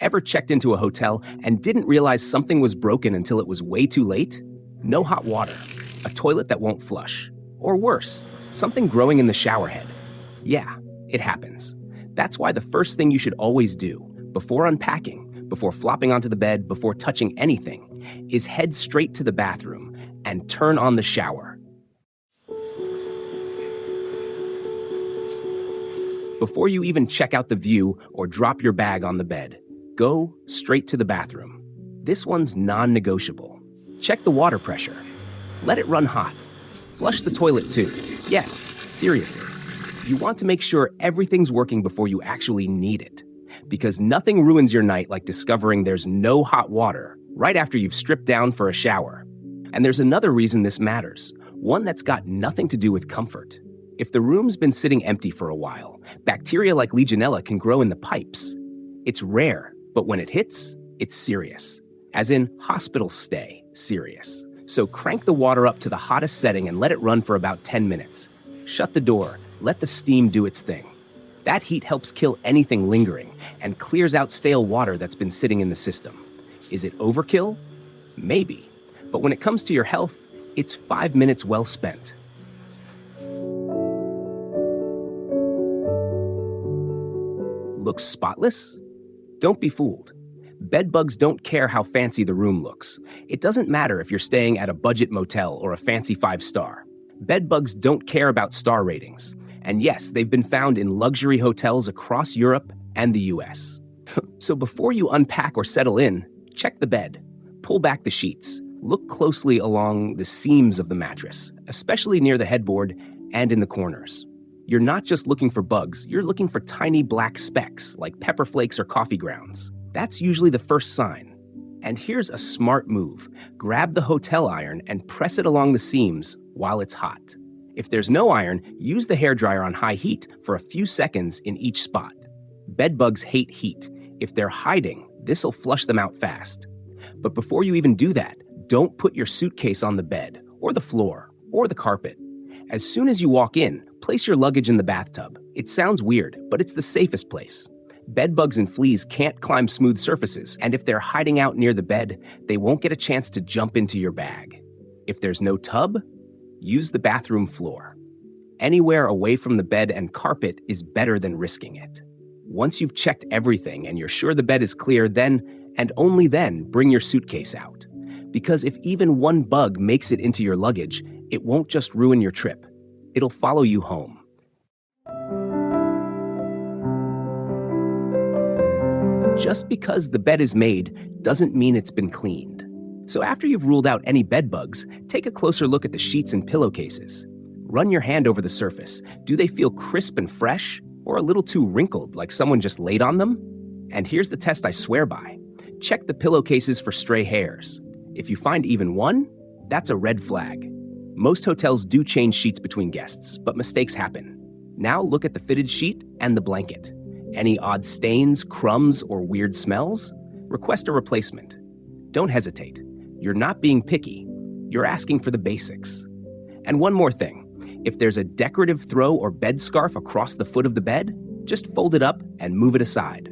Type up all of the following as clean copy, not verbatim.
Ever checked into a hotel and didn't realize something was broken until it was way too late? No hot water, a toilet that won't flush, or worse, something growing in the shower head. Yeah, it happens. That's why the first thing you should always do, before unpacking, before flopping onto the bed, before touching anything, is head straight to the bathroom and turn on the shower. Before you even check out the view or drop your bag on the bed, go straight to the bathroom. This one's non-negotiable. Check the water pressure. Let it run hot. Flush the toilet too. Yes, seriously. You want to make sure everything's working before you actually need it. Because nothing ruins your night like discovering there's no hot water right after you've stripped down for a shower. And there's another reason this matters, one that's got nothing to do with comfort. If the room's been sitting empty for a while, bacteria like Legionella can grow in the pipes. It's rare, but when it hits, it's serious. As in hospital stay serious. So crank the water up to the hottest setting and let it run for about 10 minutes. Shut the door, let the steam do its thing. That heat helps kill anything lingering and clears out stale water that's been sitting in the system. Is it overkill? Maybe. But when it comes to your health, it's 5 minutes well spent. Looks spotless? Don't be fooled. Bedbugs don't care how fancy the room looks. It doesn't matter if you're staying at a budget motel or a fancy 5-star. Bedbugs don't care about star ratings. And yes, they've been found in luxury hotels across Europe and the US. So before you unpack or settle in, check the bed. Pull back the sheets. Look closely along the seams of the mattress, especially near the headboard and in the corners. You're not just looking for bugs, you're looking for tiny black specks like pepper flakes or coffee grounds. That's usually the first sign. And here's a smart move. Grab the hotel iron and press it along the seams while it's hot. If there's no iron, use the hairdryer on high heat for a few seconds in each spot. Bedbugs hate heat. If they're hiding, this'll flush them out fast. But before you even do that, don't put your suitcase on the bed, or the floor, or the carpet. As soon as you walk in, place your luggage in the bathtub. It sounds weird, but it's the safest place. Bedbugs and fleas can't climb smooth surfaces, and if they're hiding out near the bed, they won't get a chance to jump into your bag. If there's no tub, use the bathroom floor. Anywhere away from the bed and carpet is better than risking it. Once you've checked everything and you're sure the bed is clear, then, and only then, bring your suitcase out. Because if even one bug makes it into your luggage, it won't just ruin your trip. It'll follow you home. Just because the bed is made doesn't mean it's been cleaned. So after you've ruled out any bed bugs, take a closer look at the sheets and pillowcases. Run your hand over the surface. Do they feel crisp and fresh, or a little too wrinkled, like someone just laid on them? And here's the test I swear by. Check the pillowcases for stray hairs. If you find even one, that's a red flag. Most hotels do change sheets between guests, but mistakes happen. Now look at the fitted sheet and the blanket. Any odd stains, crumbs, or weird smells? Request a replacement. Don't hesitate. You're not being picky. You're asking for the basics. And one more thing. If there's a decorative throw or bed scarf across the foot of the bed, just fold it up and move it aside.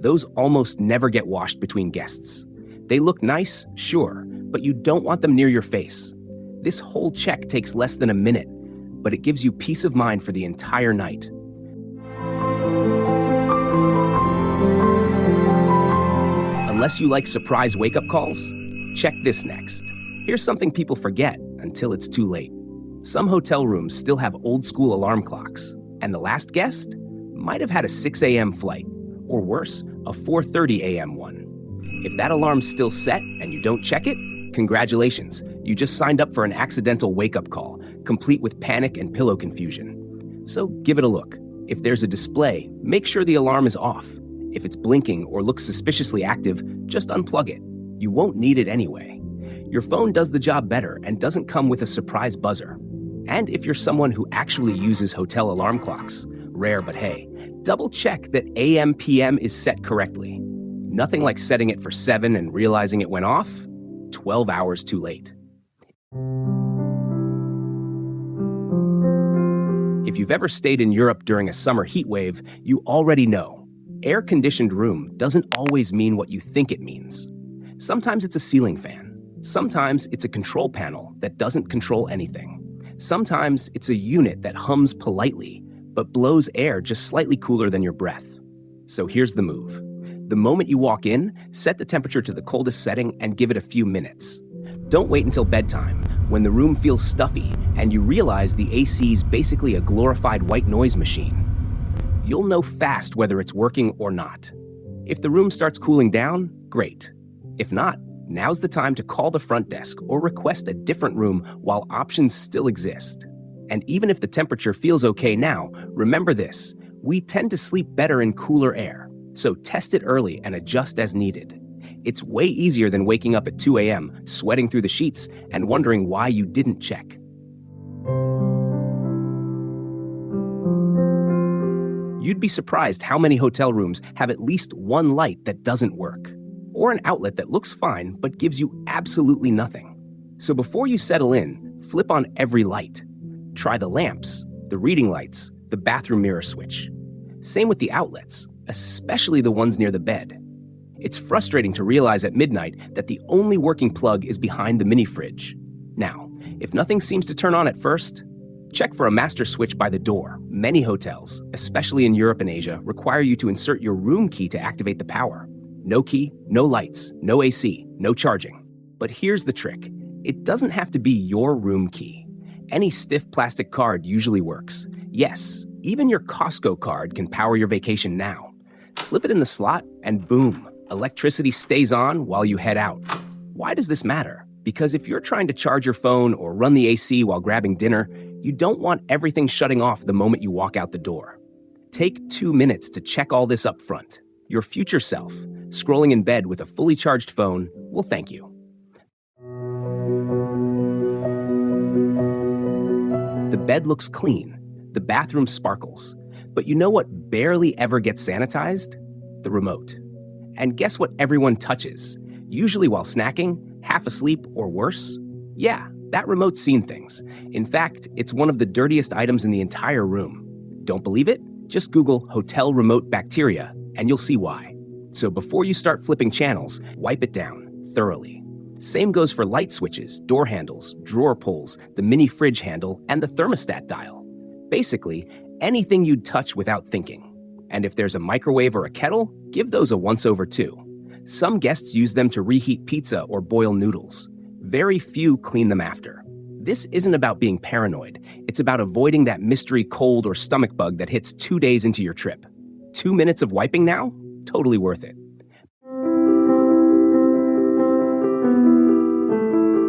Those almost never get washed between guests. They look nice, sure, but you don't want them near your face. This whole check takes less than a minute, but it gives you peace of mind for the entire night. Unless you like surprise wake-up calls, check this next. Here's something people forget until it's too late. Some hotel rooms still have old-school alarm clocks, and the last guest might have had a 6 a.m. flight, or worse, a 4:30 a.m. one. If that alarm's still set and you don't check it, congratulations, you just signed up for an accidental wake-up call, complete with panic and pillow confusion. So give it a look. If there's a display, make sure the alarm is off. If it's blinking or looks suspiciously active, just unplug it. You won't need it anyway. Your phone does the job better and doesn't come with a surprise buzzer. And if you're someone who actually uses hotel alarm clocks, rare but hey, double check that AM/PM is set correctly. Nothing like setting it for 7 and realizing it went off 12 hours too late. If you've ever stayed in Europe during a summer heat wave, you already know. air-conditioned room doesn't always mean what you think it means. Sometimes it's a ceiling fan. Sometimes it's a control panel that doesn't control anything. Sometimes it's a unit that hums politely, but blows air just slightly cooler than your breath. So here's the move. The moment you walk in, set the temperature to the coldest setting and give it a few minutes. Don't wait until bedtime, when the room feels stuffy and you realize the AC's basically a glorified white noise machine. You'll know fast whether it's working or not. If the room starts cooling down, great. If not, now's the time to call the front desk or request a different room while options still exist. And even if the temperature feels okay now, remember this: we tend to sleep better in cooler air, so test it early and adjust as needed. It's way easier than waking up at 2 a.m., sweating through the sheets, and wondering why you didn't check. You'd be surprised how many hotel rooms have at least one light that doesn't work, or an outlet that looks fine but gives you absolutely nothing. So before you settle in, flip on every light. Try the lamps, the reading lights, the bathroom mirror switch. Same with the outlets, especially the ones near the bed. It's frustrating to realize at midnight that the only working plug is behind the mini fridge. Now, if nothing seems to turn on at first, check for a master switch by the door. Many hotels, especially in Europe and Asia, require you to insert your room key to activate the power. No key, no lights, no AC, no charging. But here's the trick. It doesn't have to be your room key. Any stiff plastic card usually works. Yes, even your Costco card can power your vacation now. Slip it in the slot and boom, electricity stays on while you head out. Why does this matter? Because if you're trying to charge your phone or run the AC while grabbing dinner, you don't want everything shutting off the moment you walk out the door. Take 2 minutes to check all this up front. Your future self, scrolling in bed with a fully charged phone, will thank you. The bed looks clean. The bathroom sparkles. But you know what barely ever gets sanitized? The remote. And guess what everyone touches? Usually while snacking, half asleep, or worse? Yeah, that remote's seen things. In fact, it's one of the dirtiest items in the entire room. Don't believe it? Just Google hotel remote bacteria, and you'll see why. So before you start flipping channels, wipe it down thoroughly. Same goes for light switches, door handles, drawer pulls, the mini fridge handle, and the thermostat dial. Basically, anything you'd touch without thinking. And if there's a microwave or a kettle, give those a once-over too. Some guests use them to reheat pizza or boil noodles. Very few clean them after. This isn't about being paranoid. It's about avoiding that mystery cold or stomach bug that hits 2 days into your trip. 2 minutes of wiping now? Totally worth it.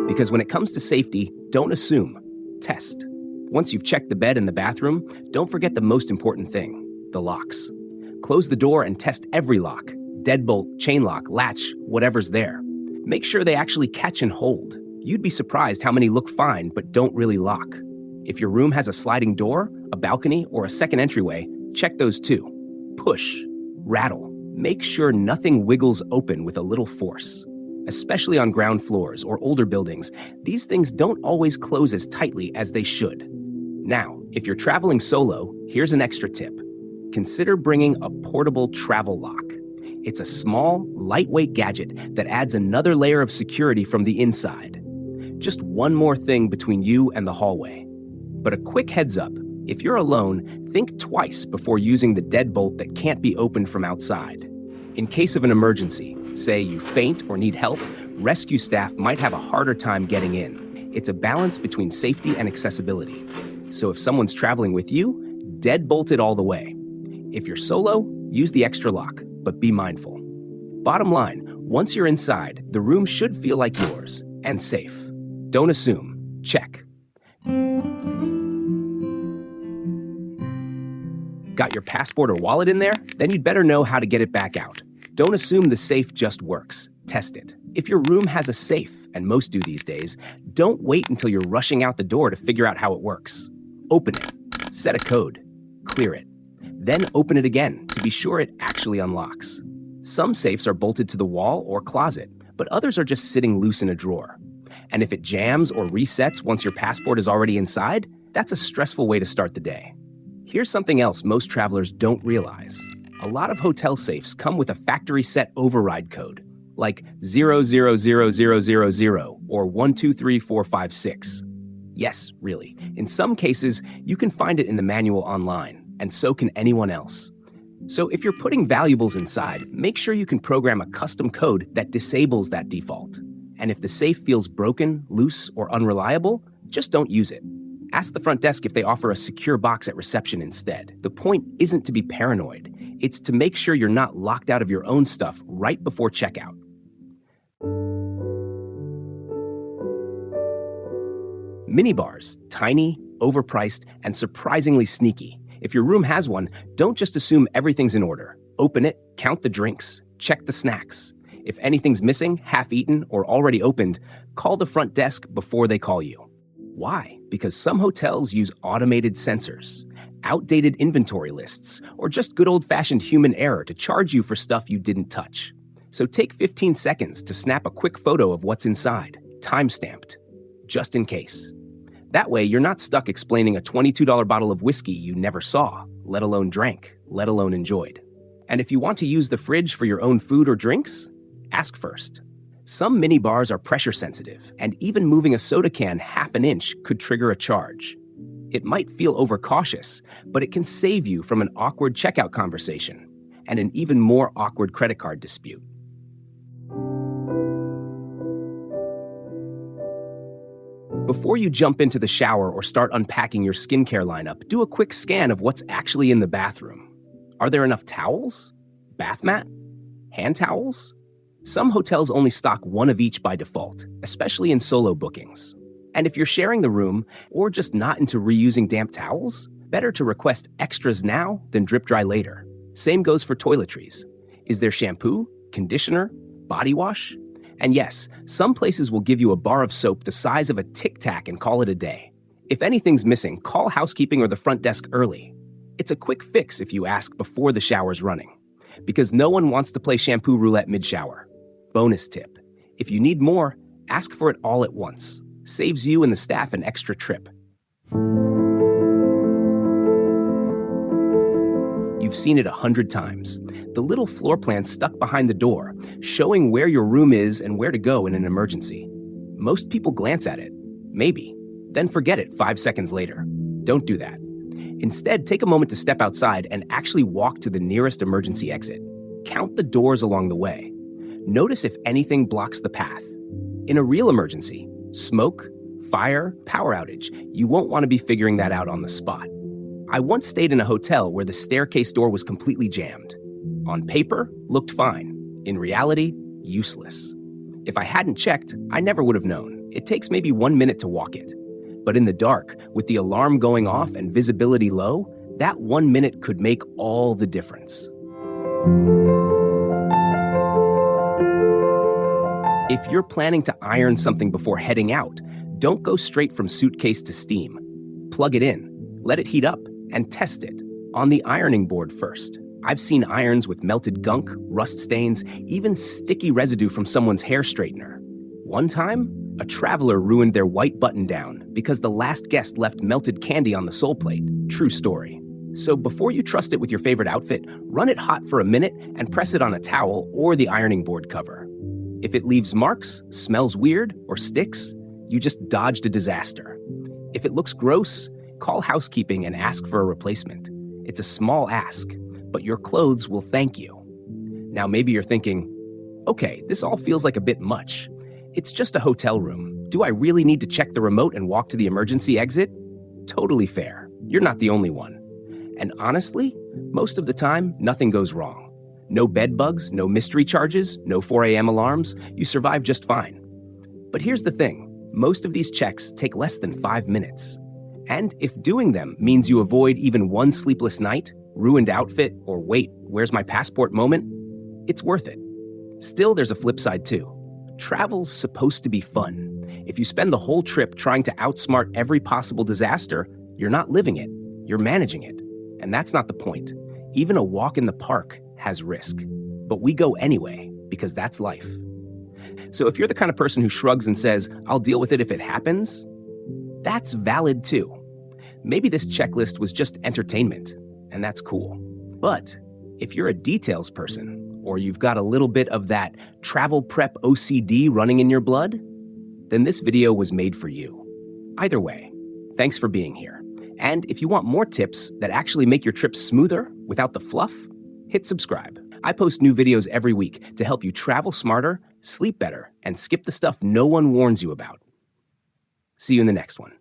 Because when it comes to safety, don't assume. Test. Once you've checked the bed and the bathroom, don't forget the most important thing, the locks. Close the door and test every lock. Deadbolt, chain lock, latch, whatever's there. Make sure they actually catch and hold. You'd be surprised how many look fine but don't really lock. If your room has a sliding door, a balcony, or a second entryway, check those too. Push, rattle. Make sure nothing wiggles open with a little force. Especially on ground floors or older buildings, these things don't always close as tightly as they should. Now, if you're traveling solo, here's an extra tip. Consider bringing a portable travel lock. It's a small, lightweight gadget that adds another layer of security from the inside. Just one more thing between you and the hallway. But a quick heads up, if you're alone, think twice before using the deadbolt that can't be opened from outside. In case of an emergency, say you faint or need help, rescue staff might have a harder time getting in. It's a balance between safety and accessibility. So if someone's traveling with you, deadbolt it all the way. If you're solo, use the extra lock, but be mindful. Bottom line, once you're inside, the room should feel like yours and safe. Don't assume. Check. Got your passport or wallet in there? Then you'd better know how to get it back out. Don't assume the safe just works. Test it. If your room has a safe, and most do these days, don't wait until you're rushing out the door to figure out how it works. Open it. Set a code. Clear it. Then open it again to be sure it actually unlocks. Some safes are bolted to the wall or closet, but others are just sitting loose in a drawer. And if it jams or resets once your passport is already inside, that's a stressful way to start the day. Here's something else most travelers don't realize. A lot of hotel safes come with a factory set override code, like 000000 or 123456. Yes, really. In some cases, you can find it in the manual online, and so can anyone else. So if you're putting valuables inside, make sure you can program a custom code that disables that default. And if the safe feels broken, loose, or unreliable, just don't use it. Ask the front desk if they offer a secure box at reception instead. The point isn't to be paranoid. It's to make sure you're not locked out of your own stuff right before checkout. Minibars, tiny, overpriced, and surprisingly sneaky. If your room has one, don't just assume everything's in order. Open it, count the drinks, check the snacks. If anything's missing, half-eaten, or already opened, call the front desk before they call you. Why? Because some hotels use automated sensors, outdated inventory lists, or just good old-fashioned human error to charge you for stuff you didn't touch. So take 15 seconds to snap a quick photo of what's inside, time-stamped, just in case. That way, you're not stuck explaining a $22 bottle of whiskey you never saw, let alone drank, let alone enjoyed. And if you want to use the fridge for your own food or drinks, ask first. Some mini bars are pressure sensitive, and even moving a soda can half an inch could trigger a charge. It might feel overcautious, but it can save you from an awkward checkout conversation and an even more awkward credit card dispute. Before you jump into the shower or start unpacking your skincare lineup, do a quick scan of what's actually in the bathroom. Are there enough towels? Bath mat? Hand towels? Some hotels only stock one of each by default, especially in solo bookings. And if you're sharing the room or just not into reusing damp towels, better to request extras now than drip dry later. Same goes for toiletries. Is there shampoo, conditioner, body wash? And yes, some places will give you a bar of soap the size of a Tic Tac and call it a day. If anything's missing, call housekeeping or the front desk early. It's a quick fix if you ask before the shower's running, because no one wants to play shampoo roulette mid-shower. Bonus tip: if you need more, ask for it all at once. Saves you and the staff an extra trip. You've seen it 100 times. The little floor plan stuck behind the door, showing where your room is and where to go in an emergency. Most people glance at it, maybe, then forget it 5 seconds later. Don't do that. Instead, take a moment to step outside and actually walk to the nearest emergency exit. Count the doors along the way. Notice if anything blocks the path. In a real emergency, smoke, fire, power outage, you won't want to be figuring that out on the spot. I once stayed in a hotel where the staircase door was completely jammed. On paper, looked fine. In reality, useless. If I hadn't checked, I never would have known. It takes maybe 1 minute to walk it. But in the dark, with the alarm going off and visibility low, that 1 minute could make all the difference. If you're planning to iron something before heading out, don't go straight from suitcase to steam. Plug it in, let it heat up, and test it on the ironing board first. I've seen irons with melted gunk, rust stains, even sticky residue from someone's hair straightener. One time, a traveler ruined their white button-down because the last guest left melted candy on the sole plate. True story. So before you trust it with your favorite outfit, run it hot for a minute and press it on a towel or the ironing board cover. If it leaves marks, smells weird, or sticks, you just dodged a disaster. If it looks gross, call housekeeping and ask for a replacement. It's a small ask, but your clothes will thank you. Now maybe you're thinking, okay, this all feels like a bit much. It's just a hotel room. Do I really need to check the remote and walk to the emergency exit? Totally fair. You're not the only one. And honestly, most of the time, nothing goes wrong. No bed bugs, no mystery charges, no 4 a.m. alarms. You survive just fine. But here's the thing. Most of these checks take less than 5 minutes. And if doing them means you avoid even one sleepless night, ruined outfit, or wait, where's my passport moment, it's worth it. Still, there's a flip side too. Travel's supposed to be fun. If you spend the whole trip trying to outsmart every possible disaster, you're not living it, you're managing it. And that's not the point. Even a walk in the park has risk. But we go anyway, because that's life. So if you're the kind of person who shrugs and says, I'll deal with it if it happens, that's valid too. Maybe this checklist was just entertainment, and that's cool. But If you're a details person, or you've got a little bit of that travel prep OCD running in your blood, then this video was made for you. Either way, thanks for being here. And if you want more tips that actually make your trips smoother without the fluff, hit subscribe. I post new videos every week to help you travel smarter, sleep better, and skip the stuff no one warns you about. See you in the next one.